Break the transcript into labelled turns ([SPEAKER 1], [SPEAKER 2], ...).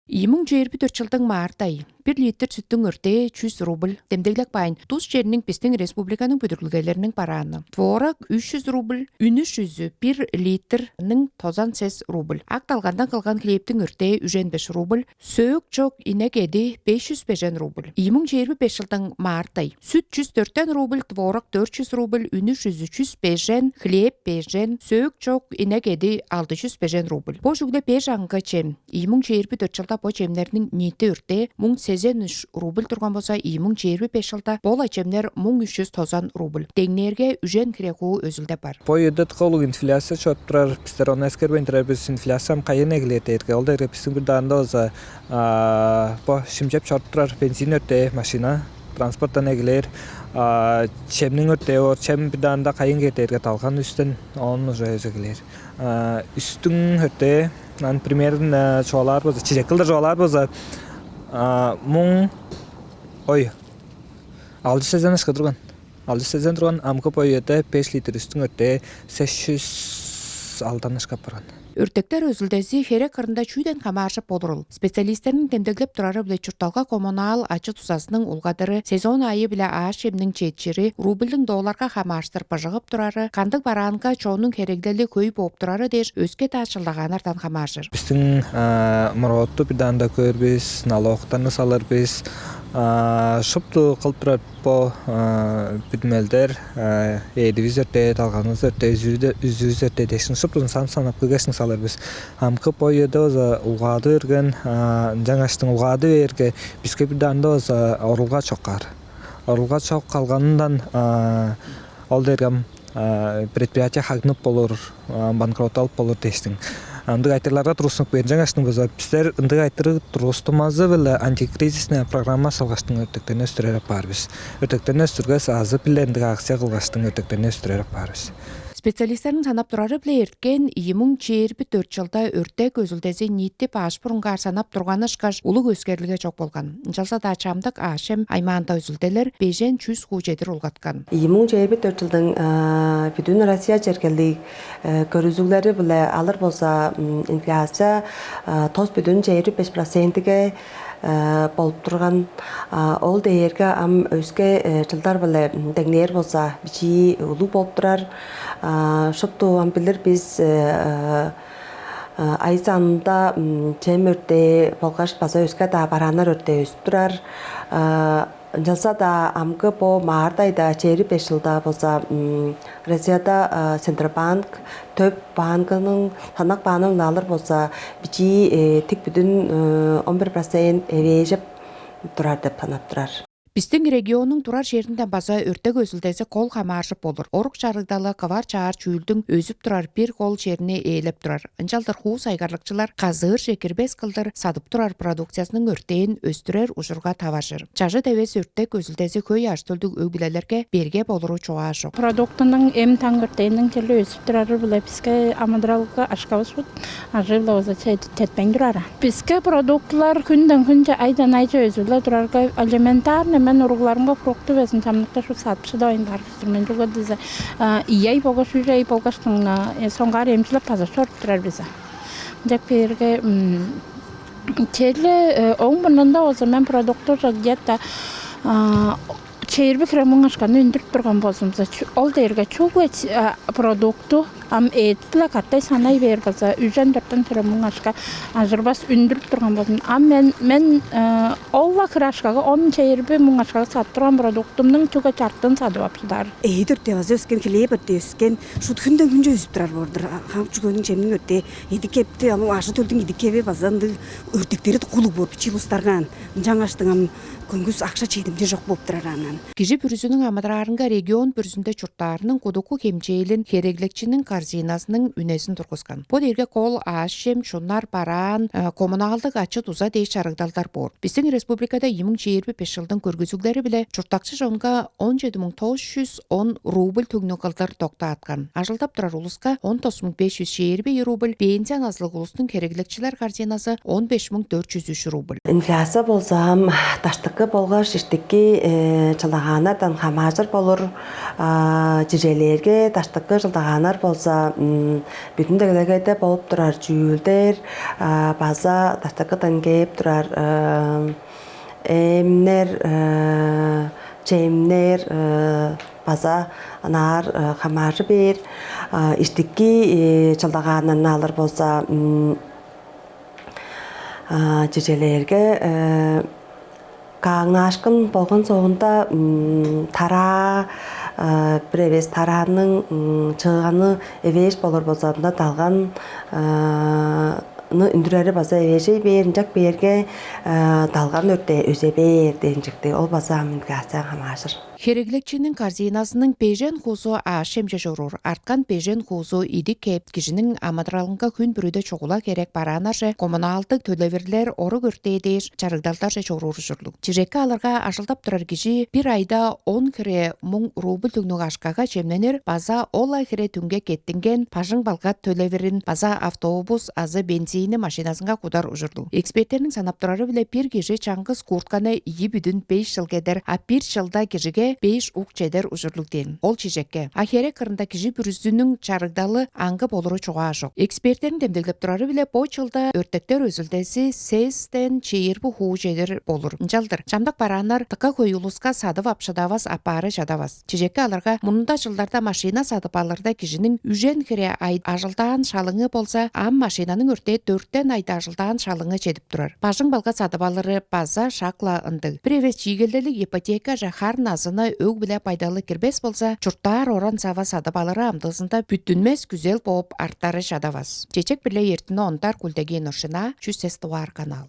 [SPEAKER 1] 2024 жылдың март айы 1 литр сүттің өртee 100 рубль, демдеглек байын Тус жерінің Біздің республиканың бүдіргілгелерінің параны. Творог 300 рубль, үнүш жүзі 1 литрнің тозан сес рубль. Ақталғандан қылған хлептің өртee 105 рубль, сөйік чок инек еди 505 рубль. 2025 жылдың март айы сүт 104 рубль, творог 400 рубль, үнүш жүзі 105, хлеб 5, сөйік чок инек еди 605 рубль. По жүгде 5 аңға чем. 2024 жылда по чемлерінің неті өртee 1083 рубль тұрған болса, 2025 жылда бол ачемлер 1390 рубль. Теңнерге үжен кірекуі өзілді бар.
[SPEAKER 2] По едет қолық инфляция чөттірар, пістер оны әскербейндірар біз инфляциям қайын әгілеті ерге. Ол дәрі пістің бір дағында олса, по шымчеп чөттірар бензин өртee машина, транспорттан әгілер, чемнің өртee, чем бір дағында қайын керті ерге талған үстін, оның ұжа өзігілер. Үстің өртee, например, çoğalar boza, çiçekli çoğalar boza, mung, oy, 6 sezon aşkı durgan. 6 sezon durgan, amkı boyuda 5 litr üstün örtee 600 aldan aşkı paran.
[SPEAKER 1] Өртектер өзілдесі херек қырында чүйден қамаршып болырыл. Специалистерінің демдеглеп тұрары біле чұрталға коммунал ачы тусасының ұлғадыры сезон айы біле ашемнің четчері рубльдің долларға қамарштыр пыжығып тұрары, қандық баранға чоның херекделі көй боп тұрары деш өзге ташылдағанардан қамаршыр.
[SPEAKER 2] Біздің мұратты бірданда көрбіз, налоқтаны салыр біз, шыпты қылтырар по бидмелдер едивиз өртee, талғаныз өртee, үзіз өрtee дешін шыптың санап көгесін салар біз. Амқы бойыда өзі ұлғады өрген, жаңаштың ұлғады өрге бізге бірданда өзі орылға чоққар. Орылға чоқ қалғанынан ол дергем предприятия хагнып болыр, банкрот алып болыр дештің. Андық айтырларға тұрысынық берін жаңаштың бізі. Біздер ындық айтыры тұрыстымазы білі антикризисіне программа салғаштың өттіктеріне өстіреріп бар біз. Өттіктеріне өстіргіз азы білі ындық ақсия қылғаштың өттіктеріне өстіреріп бар біз.
[SPEAKER 1] Специалистердің санап тұрары біле ерткен 2024 жылда өртек өзілдесі ниттеп ашпұрынға санап тұрғаны шқаш ұлық өскерліге жоқ болған. Жалса да чамдық ашем аймағында өзілделер бейжен 100 құжедір ұлғатқан.
[SPEAKER 3] 2024 жылдың бүтін Россия жеркелік көрізулері біле алыр болса инфляция тоз бүтін 25%-ге болып тұрған. Ол дейерге өзге жылдар біле дәңнер болса бичи ұлы болып тұрар. Шыпту амбилер біз ай санында чем өртee болғаш баса өзге да баранар өртee өсіп тұрар. Жалса да амғы по мардайда 5 жылда болса Россияда Центробанк төп банкының санақ баның алыр болса бичи тик бүтін 11% эрежеп тұрар деп санап тұрар.
[SPEAKER 1] Біздің регионның тұрар жерінде база өртек өзілдесі қол қамаршып болыр. Орық жарығдалы қавар чаар чүйілдің өзіп тұрар бір қол жеріне ейліп тұрар. Инжалдыр ху сайғарлықчылар қазыр жекербес қылдыр садып тұрар продукциясының өртейін өстірер ұжырға тавашыр. Чажы дәвес өртек өзілдесі көй аштылдық өгілелерге берге болыру чуа жоқ.
[SPEAKER 4] Продуктының ем таң өртейінің телі өсіп тұрары біле бізге амадралығы ашқауыз бұд, ажылы өзі тетпен тұрары. Бізге продуктлар күнден күнде айдан айжа өзілі тұрарға элементарны мен ургларымға фрукты везін тамнықта шу сатпышы да ойын бар күстірмен жүгі дізі. Ияй болғаш, үйрей болғаштың соңғар емшілі паза шорт тұрар бізі. Деп берге телі оң бұнында олса мен продукты жағдетті чейірбі кремің ашқаны үндіріп тұрған болсымыза. Ол дейірге чуғы продукту ам етпілі қаттай санай бер болса, үжен дұрттан кремің ашқа ажырбас үндіріп тұрған болсын. Ам мен олла кірашқаға, оның чейірбі мұң ашқаға сат тұрған продуктымның чуға чарттын сады бапшыдар.
[SPEAKER 5] Дұртте базы өскен, келейіп өтте өскен, шуд күнді күнде өсіп тұрар бордыр. Қам жүгінің жемнің өтте, едікепті, ашы төлдің едікепе базанды өртектері құлы бор, пичи бұстарған. Жаңаштың көңгіз ақша чейдімде жоқ болып тұрар анан.
[SPEAKER 1] Кежі бүрізінің амадрарынға регион бүрізінде чұрттарының қудуқу кемчейлін хереглекчінің корзинасының үнесін тұрғызған. Бұл ерге қол ашем, шунар, баран, коммуналдық ачы туза дей шарығдалдар бор. Біздің республикада 2025 жылдың көргізуглері біле чұрттақшы жонға 17.910 рубль түгіні қылдыр тоқта атқан. Ажылдап тұрар ұлысқа 10.520 рубль, пенсиян азлық ұлыстың хереглекчілер корзинасы 15.403 рубль.
[SPEAKER 3] Инфляция болсам, таштықы болғаш іштікке жылдагаанардан хамаажар болор жижелерге таштыккы жылдагаанар болса бүтүн дегелегеде болуп турар жүүлдер база таштыккыдан кээп турар эмнер чемнер база анаар хамаажы бер иштикки жылдагаанан алар болса жижелерге каңашкын болгон соғында тара біревес тараның чыганы эвеш болор болса да талган үндүрәре база эвешей беринжак берге талган өртө өзе бер денжикти ол база коммуникация хамашыр.
[SPEAKER 1] Хереглекчинин корзинасының пежен хузу ашемже жорур. Арткан пежен хузу иди кеп кишинин амадралынга күн бүрүдө чогула керек баранаже коммуналдык төлөбүрлер ору көртейдеш чарыгдалтарже жорур журлук. Чижекке аларга ашылдап турар киши бир айда 10 хире 1000 рубль түгнүк ашкага жемленер база ола хире түнге кеттинген пажың балгат төлөбүрүн база автобус азы бензини машинасынга кудар ужурлук. Эксперттердин санап турары биле бир киши чаңгыз куртканы 2,5 жыл кедер, а бир жылда кишиге 5 ук чедер ужурлук ден. Ол чижекке. Ахере кырында киши бүрүзүнүн чарыгдалы аңгы болору чуга жок. Эксперттердин демделеп турары биле бу жылда өртөктөр өзүлдөсү сестен чейирбу хуу жедер болур. Жалдыр. Чамдак баранар тыка коюлуска садып апшадабас апары жадабас. Чижекке аларга мунда жылдарда машина сатып алырда кишинин үжен хире ай ажылдаан шалыңы болса, ам машинанын өртө 4 айда ажылдаан шалыңы чедип турар. Бажың балга сатып алыры база шакла ынды. Превес чийгелделик ипотека жахар назына өг биле пайдалы кирбес болса, чурттар оран сава сатып алыры амдысында бүтүнмес күзел болуп арттары жадабас. Чечек биле эртине онтар кулдеген ушина 100 канал.